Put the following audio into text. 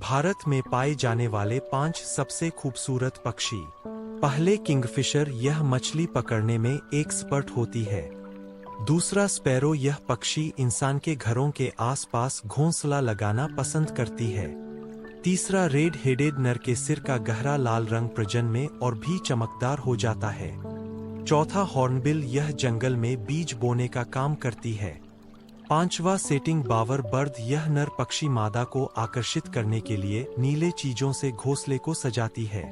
भारत में पाए जाने वाले 5 सबसे खूबसूरत पक्षी। पहले किंगफिशर, यह मछली पकड़ने में एक्सपर्ट होती है। दूसरा स्पैरो, यह पक्षी इंसान के घरों के आसपास घोंसला लगाना पसंद करती है। तीसरा रेड हेडेड नर, के सिर का गहरा लाल रंग प्रजनन में और भी चमकदार हो जाता है। चौथा हॉर्नबिल, यह जंगल में बीज बोने का काम करती है। पांचवा सेटिंग बावर बर्ड, यह नर पक्षी मादा को आकर्षित करने के लिए नीले चीजों से घोंसले को सजाती है।